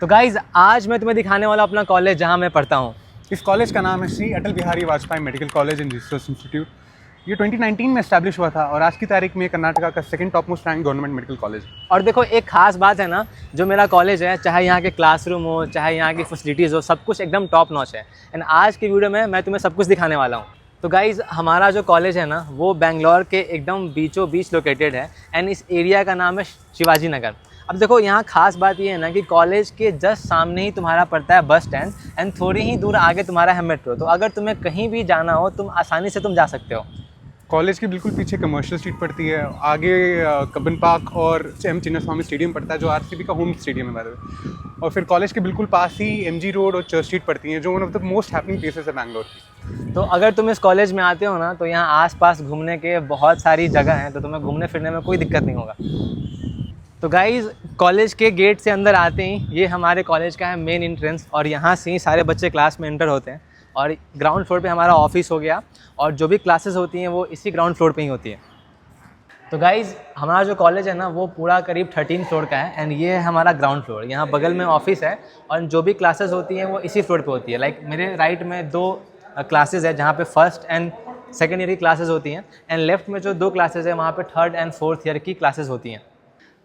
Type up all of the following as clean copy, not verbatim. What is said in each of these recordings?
तो गाइज़ आज मैं तुम्हें दिखाने वाला अपना कॉलेज जहाँ मैं पढ़ता हूँ। इस कॉलेज का नाम है Shri Atal Bihari Vajpayee Medical College and Research Institute. ये 2019 में एस्टैब्लिश हुआ था और आज की तारीख में कर्नाटका का second top most rank government medical college. और देखो एक खास बात है ना, जो मेरा कॉलेज है, चाहे यहाँ के क्लासरूम हो, चाहे यहाँ की फैसिलिटीज़ हो, सब कुछ एकदम टॉप नॉच है। एंड आज की वीडियो में मैं तुम्हें सब कुछ दिखाने वाला हूँ। तो गाइज़ हमारा जो कॉलेज है ना, वो बेंगलोर के एकदम बीचों बीच लोकेटेड है एंड इस एरिया का नाम है शिवाजी नगर। अब देखो यहाँ खास बात ये है ना कि कॉलेज के जस्ट सामने ही तुम्हारा पड़ता है बस स्टैंड एंड थोड़ी ही दूर आगे तुम्हारा है मेट्रो। तो अगर तुम्हें कहीं भी जाना हो तुम आसानी से तुम जा सकते हो। कॉलेज के बिल्कुल पीछे कमर्शियल स्ट्रीट पड़ती है, आगे कब्बन पार्क और एम चिन्नास्वामी स्टेडियम पड़ता है जो आरसीबी का होम स्टेडियम है बाय द वे। और फिर कॉलेज के बिल्कुल पास ही एमजी रोड और चर्च स्ट्रीट पड़ती हैं जो one of the most happening places है बैंगलोर की। तो अगर तुम इस कॉलेज में आते हो ना, तो यहाँ आसपास घूमने के बहुत सारी जगह हैं, तो तुम्हें घूमने फिरने में कोई दिक्कत नहीं होगा। तो गाइज़ कॉलेज के गेट से अंदर आते ही ये हमारे कॉलेज का है मेन एंट्रेंस और यहाँ से ही सारे बच्चे क्लास में एंटर होते हैं। और ग्राउंड फ्लोर पे हमारा ऑफिस हो गया और जो भी क्लासेस होती हैं वो इसी ग्राउंड फ्लोर पे ही होती है। तो गाइज़ हमारा जो कॉलेज है ना, वो पूरा करीब 13 फ्लोर का है एंड ये है हमारा ग्राउंड फ्लोर। यहाँ बगल में ऑफिस है और जो भी क्लासेस होती हैं वो इसी फ्लोर पे होती है। लाइक मेरे राइट में 2 क्लासेस है जहाँ पे फर्स्ट एंड सेकेंड ईयर की क्लासेस होती हैं एंड लेफ्ट में जो 2 क्लासेस है वहाँ पे थर्ड एंड फोर्थ ईयर की क्लासेस होती हैं।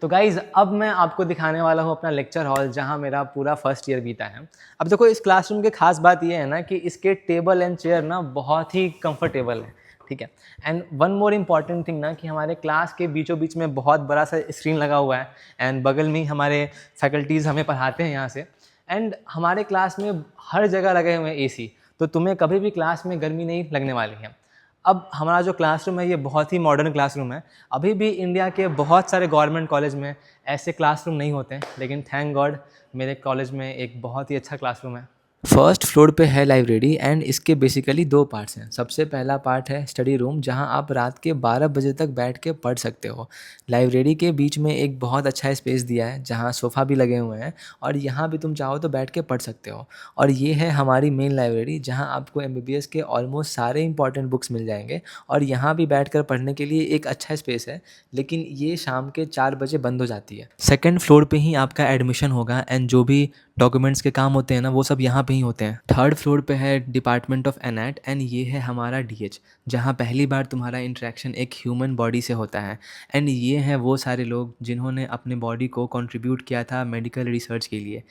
तो गाइज़ अब मैं आपको दिखाने वाला हूँ अपना लेक्चर हॉल जहाँ मेरा पूरा फर्स्ट ईयर बीता है। अब देखो इस क्लासरूम की खास बात ये है ना कि इसके टेबल एंड चेयर ना बहुत ही कंफर्टेबल है, ठीक है। And one more important thing ना कि हमारे क्लास के बीचों बीच में बहुत बड़ा सा स्क्रीन लगा हुआ है एंड बगल में ही हमारे फैकल्टीज़ हमें पढ़ाते हैं यहाँ से। एंड हमारे क्लास में हर जगह लगे हुए हैं एसी, तो तुम्हें कभी भी क्लास में गर्मी नहीं लगने वाली है। अब हमारा जो क्लासरूम है ये बहुत ही मॉडर्न क्लासरूम है। अभी भी इंडिया के बहुत सारे गवर्नमेंट कॉलेज में ऐसे क्लासरूम नहीं होते हैं, लेकिन थैंक गॉड मेरे कॉलेज में एक बहुत ही अच्छा क्लासरूम है। फर्स्ट फ्लोर पे है लाइब्रेरी एंड इसके बेसिकली 2 पार्ट्स हैं। सबसे पहला पार्ट है स्टडी रूम जहां आप रात के 12 बजे तक बैठ के पढ़ सकते हो। लाइब्रेरी के बीच में एक बहुत अच्छा स्पेस दिया है जहां सोफ़ा भी लगे हुए हैं और यहाँ भी तुम चाहो तो बैठ के पढ़ सकते हो। और ये है हमारी मेन लाइब्रेरी जहाँ आपको MBBS के ऑलमोस्ट सारे इंपॉर्टेंट बुक्स मिल जाएंगे और यहाँ भी बैठ कर पढ़ने के लिए एक अच्छा स्पेस है, लेकिन ये शाम के 4 बजे बंद हो जाती है। सेकेंड फ्लोर पे ही आपका एडमिशन होगा एंड जो भी डॉक्यूमेंट्स के काम होते हैं ना, वो सब यहाँ पे ही होते हैं। थर्ड फ्लोर पे है डिपार्टमेंट ऑफ एनएट एंड ये है हमारा DH जहाँ पहली बार तुम्हारा इंटरेक्शन एक ह्यूमन बॉडी से होता है। एंड ये हैं वो सारे लोग जिन्होंने अपने बॉडी को कंट्रीब्यूट किया था मेडिकल रिसर्च के लिए।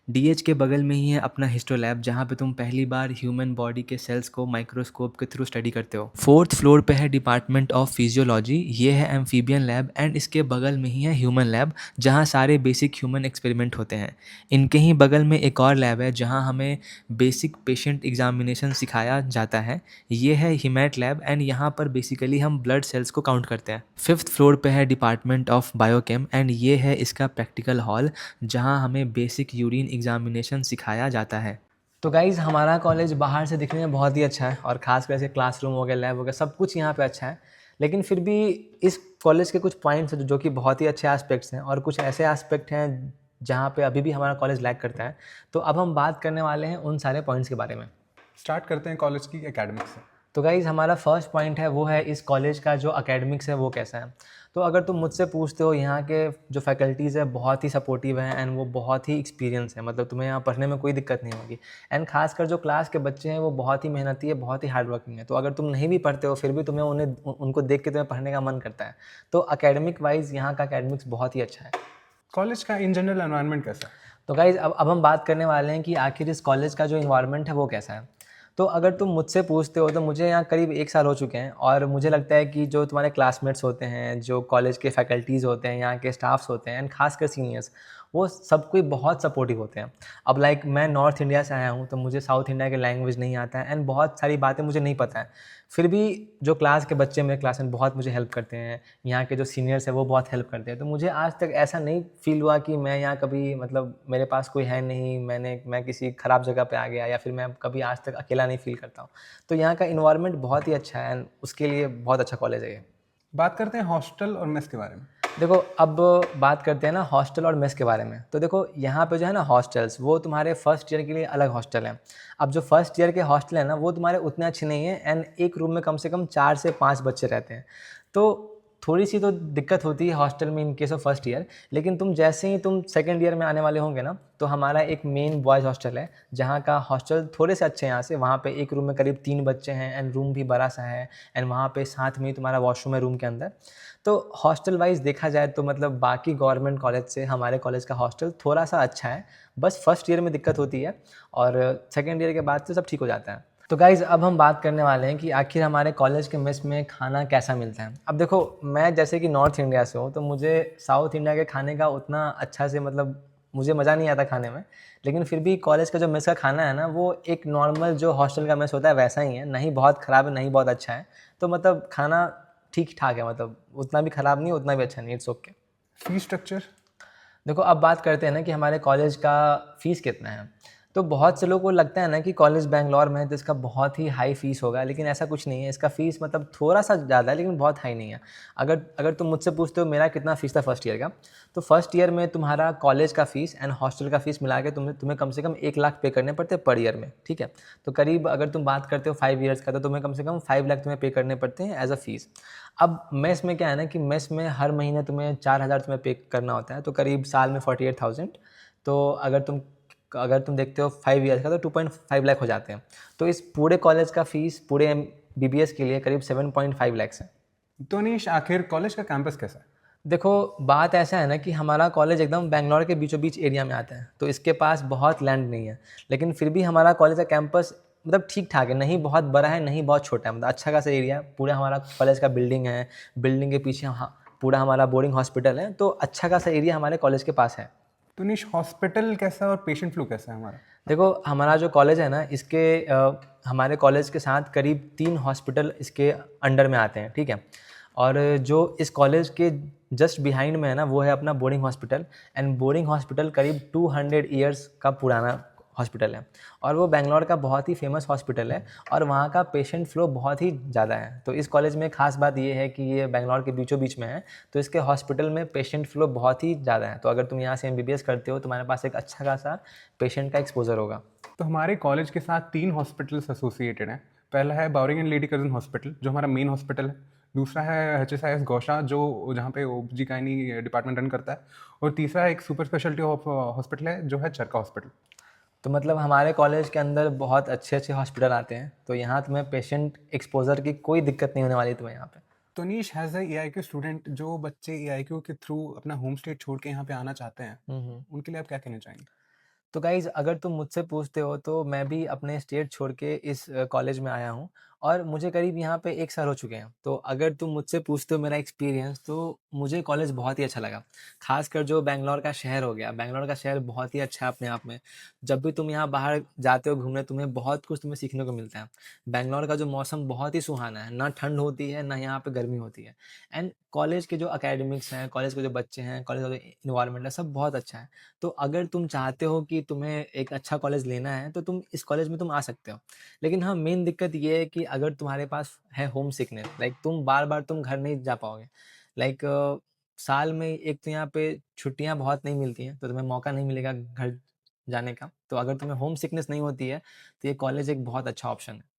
DH के बगल में ही है अपना हिस्टो लैब जहाँ पे तुम पहली बार ह्यूमन बॉडी के सेल्स को माइक्रोस्कोप के थ्रू स्टडी करते हो। फोर्थ फ्लोर पे है डिपार्टमेंट ऑफ फिजियोलॉजी, ये है एम्फीबियन लैब एंड इसके बगल में ही है ह्यूमन लैब जहाँ सारे बेसिक ह्यूमन एक्सपेरिमेंट होते हैं। इनके ही बगल में एक और लैब है जहाँ हमें बेसिक पेशेंट एग्जामिनेशन सिखाया जाता है, ये है हिमैट लैब एंड यहाँ पर बेसिकली हम ब्लड सेल्स को काउंट करते हैं। फिफ्थ फ्लोर पे है डिपार्टमेंट ऑफ बायोकेम एंड ये है इसका प्रैक्टिकल हॉल जहाँ हमें बेसिक यूरिन एग्जामिनेशन सिखाया जाता है। तो गाइज़ हमारा कॉलेज बाहर से दिखने में बहुत ही अच्छा है और ख़ास कर से क्लासरूम हो गया, लैब हो गया, सब कुछ यहाँ पे अच्छा है। लेकिन फिर भी इस कॉलेज के कुछ पॉइंट्स हैं जो कि बहुत ही अच्छे एस्पेक्ट्स हैं और कुछ ऐसे एस्पेक्ट हैं जहाँ पे अभी भी हमारा कॉलेज लैग करता है। तो अब हम बात करने वाले हैं उन सारे पॉइंट्स के बारे में। स्टार्ट करते हैं कॉलेज की एकेडमिक्स से। तो गाइज़ हमारा फर्स्ट पॉइंट है वो है इस कॉलेज का जो एकेडमिक्स है वो कैसा है। तो अगर तुम मुझसे पूछते हो, यहाँ के जो फैकल्टीज़ है बहुत ही सपोर्टिव हैं एंड वो बहुत ही एक्सपीरियंस है, मतलब तुम्हें यहाँ पढ़ने में कोई दिक्कत नहीं होगी। एंड खासकर जो क्लास के बच्चे हैं वो बहुत ही मेहनती है, बहुत ही हार्ड वर्किंग है। तो अगर तुम नहीं भी पढ़ते हो फिर भी तुम्हें उनको देख के तुम्हें पढ़ने का मन करता है। तो एकेडमिक वाइज यहाँ का एकेडमिक्स बहुत ही अच्छा है। कॉलेज का इन जनरल एनवायरनमेंट कैसा है? तो गाइज़ अब हम बात करने वाले हैं कि आखिर इस कॉलेज का जो इन्वायरमेंट है वो कैसा है। तो अगर तुम मुझसे पूछते हो तो मुझे यहाँ करीब 1 साल हो चुके हैं और मुझे लगता है कि जो तुम्हारे क्लासमेट्स होते हैं, जो कॉलेज के फैकल्टीज़ होते हैं, यहाँ के स्टाफ्स होते हैं एंड खासकर सीनियर्स, वो सब कोई बहुत सपोर्टिव होते हैं। अब लाइक मैं नॉर्थ इंडिया से आया हूँ तो मुझे साउथ इंडिया के लैंग्वेज नहीं आता है एंड बहुत सारी बातें मुझे नहीं पता है। फिर भी जो क्लास के बच्चे मेरे क्लास में बहुत मुझे हेल्प करते हैं, यहाँ के जो सीनियर्स हैं वो बहुत हेल्प करते हैं। तो मुझे आज तक ऐसा नहीं फील हुआ कि मैं यहाँ कभी, मतलब मेरे पास कोई है नहीं, मैं किसी ख़राब जगह पे आ गया या फिर मैं कभी आज तक अकेला नहीं फील करता हूँ। तो यहाँ का इन्वायरमेंट बहुत ही अच्छा है एंड उसके लिए बहुत अच्छा कॉलेज है ये। बात करते हैं हॉस्टल और मेस के बारे में। देखो अब बात करते हैं ना हॉस्टल और मेस के बारे में। तो देखो यहाँ पे जो है ना हॉस्टल्स, वो तुम्हारे फर्स्ट ईयर के लिए अलग हॉस्टल हैं। अब जो फर्स्ट ईयर के हॉस्टल है ना वो तुम्हारे उतने अच्छे नहीं हैं एंड एक रूम में कम से कम 4 से 5 बच्चे रहते हैं। तो थोड़ी सी तो दिक्कत होती है हॉस्टल में in case of first year, लेकिन तुम जैसे ही तुम सेकंड ईयर में आने वाले होंगे ना, तो हमारा एक मेन बॉयज़ हॉस्टल है, जहाँ का हॉस्टल थोड़े से अच्छे हैं यहाँ से। वहाँ पे एक रूम में करीब 3 बच्चे हैं एंड रूम भी बड़ा सा है, एंड वहाँ पे साथ में ही तुम्हारा वॉशरूम है रूम के अंदर। तो हॉस्टल वाइज़ देखा जाए तो मतलब बाकी गवर्नमेंट कॉलेज से हमारे कॉलेज का हॉस्टल थोड़ा-सा अच्छा है। बस फर्स्ट ईयर में दिक्कत होती है और सेकंड ईयर के बाद से सब ठीक हो जाता है। तो गाइज़ अब हम बात करने वाले हैं कि आखिर हमारे कॉलेज के मेस में खाना कैसा मिलता है। अब देखो, मैं जैसे कि नॉर्थ इंडिया से हूँ, तो मुझे साउथ इंडिया के खाने का उतना अच्छा से मतलब मुझे मज़ा नहीं आता खाने में। लेकिन फिर भी कॉलेज का जो मेस का खाना है ना, वो एक नॉर्मल जो हॉस्टल का मेस होता है वैसा ही है, नहीं बहुत ख़राब है, नहीं बहुत अच्छा है। तो मतलब खाना ठीक-ठाक है, मतलब उतना भी ख़राब नहीं, उतना भी अच्छा नहीं, इट्स ओके। Fee structure? देखो, अब बात करते हैं ना कि हमारे कॉलेज का फ़ीस कितना है। तो बहुत से लोगों को लगता है ना कि कॉलेज बैंगलोर में है तो इसका बहुत ही हाई फ़ीस होगा, लेकिन ऐसा कुछ नहीं है। इसका फ़ीस मतलब थोड़ा-सा ज़्यादा है, लेकिन बहुत हाई नहीं है। अगर अगर तुम मुझसे पूछते हो मेरा कितना फ़ीस था फर्स्ट ईयर का, तो फर्स्ट ईयर में तुम्हारा कॉलेज का फ़ीस एंड हॉस्टल का फ़ीस मिला के तुम्हें तुम्हें कम से कम 1 लाख पे करने पड़ते हैं पर ईयर में, ठीक है? तो करीब अगर तुम बात करते हो 5 ईयर्स का, तो तुम्हें कम से कम 5 लाख तुम्हें पे करने पड़ते हैं एज़ अ फ़ीस। अब मेस में क्या है ना कि मेस में हर महीने तुम्हें 4,000 तुम्हें पे करना होता है, तो करीब साल में 48,000। तो अगर तुम देखते हो 5 ईयर्स का, तो 2.5 लाख हो जाते हैं। तो इस पूरे कॉलेज का फ़ीस पूरे बीबीएस के लिए करीब 7.5 लैक्स है। तो अनीश, आखिर कॉलेज का कैंपस कैसा है? देखो, बात ऐसा है ना कि हमारा कॉलेज एकदम बैंगलोर के बीचों बीच एरिया में आता है, तो इसके पास बहुत लैंड नहीं है। लेकिन फिर भी हमारा कॉलेज का कैंपस मतलब ठीक-ठाक है, नहीं बहुत बड़ा है, नहीं बहुत छोटा है, मतलब अच्छा खासा एरिया है। पूरा हमारा कॉलेज का बिल्डिंग है, बिल्डिंग के पीछे पूरा हमारा बोर्डिंग हॉस्पिटल है, तो अच्छा खासा एरिया हमारे कॉलेज के पास है। तो अनीश, हॉस्पिटल कैसा है और पेशेंट फ्लो कैसा है हमारा? देखो, हमारा जो कॉलेज है ना, इसके हमारे कॉलेज के साथ करीब 3 हॉस्पिटल इसके अंडर में आते हैं, ठीक है? और जो इस कॉलेज के जस्ट बिहाइंड में है ना, वो है अपना boarding hospital, and boarding hospital करीब 200 ईयर्स का पुराना हॉस्पिटल है, और वो बैंगलोर का बहुत ही फेमस हॉस्पिटल है, और वहाँ का पेशेंट फ्लो बहुत ही ज़्यादा है। तो इस कॉलेज में ख़ास बात ये है कि ये बैंगलोर के बीचों बीच में है, तो इसके हॉस्पिटल में पेशेंट फ्लो बहुत ही ज़्यादा है। तो अगर तुम यहाँ से एमबीबीएस करते हो, तुम्हारे पास एक अच्छा खासा पेशेंट का एक्सपोजर होगा। तो हमारे कॉलेज के साथ 3 हॉस्पिटल्स एसोसिएटेड हैं। पहला है बाउरिंग एंड लेडी कर्जन हॉस्पिटल, जो हमारा मेन हॉस्पिटल है। दूसरा है एचएसआईएस गौशा, जो जहाँ पे ओबजीकाइनी डिपार्टमेंट रन करता है। और तीसरा है एक सुपर स्पेशलिटी हॉस्पिटल है, जो है चरका हॉस्पिटल। तो मतलब हमारे कॉलेज के अंदर बहुत अच्छे-अच्छे हॉस्पिटल आते हैं, तो यहाँ तुम्हें पेशेंट एक्सपोजर की कोई दिक्कत नहीं होने वाली तुम्हें यहाँ पे। तो नीश, हैज़ ए AIQ स्टूडेंट, जो बच्चे AIQ के थ्रू अपना होम स्टेट छोड़ के यहाँ पे आना चाहते हैं, उनके लिए आप क्या कहना चाहेंगे? तो गाइज़, अगर तुम मुझसे पूछते हो तो मैं भी अपने स्टेट छोड़ के इस कॉलेज में आया हूँ, और मुझे करीब यहाँ पे 1 साल हो चुके हैं। तो अगर तुम मुझसे पूछते हो मेरा एक्सपीरियंस, तो मुझे कॉलेज बहुत ही अच्छा लगा। ख़ासकर जो बैंगलोर का शहर हो गया, बैंगलोर का शहर बहुत ही अच्छा है अपने आप में। जब भी तुम यहाँ बाहर जाते हो घूमने, तुम्हें बहुत कुछ तुम्हें सीखने को मिलता है। बैंगलोर का जो मौसम बहुत ही सुहाना है, ना ठंड होती है, ना यहाँ पे गर्मी होती है। एंड कॉलेज के जो एकेडमिक्स हैं, कॉलेज के जो बच्चे हैं, कॉलेज का जो एनवायरनमेंट है, सब बहुत अच्छा है। तो अगर तुम चाहते हो कि तुम्हें एक अच्छा कॉलेज लेना है, तो तुम इस कॉलेज में तुम आ सकते हो। लेकिन हाँ, मेन दिक्कत ये है कि अगर तुम्हारे पास है होम सिकनेस, लाइक तुम बार-बार तुम घर नहीं जा पाओगे। लाइक साल में एक तो यहाँ पे छुट्टियाँ बहुत नहीं मिलती हैं, तो तुम्हें मौका नहीं मिलेगा घर जाने का। तो अगर तुम्हें होम सिकनेस नहीं होती है, तो ये कॉलेज एक बहुत अच्छा ऑप्शन है।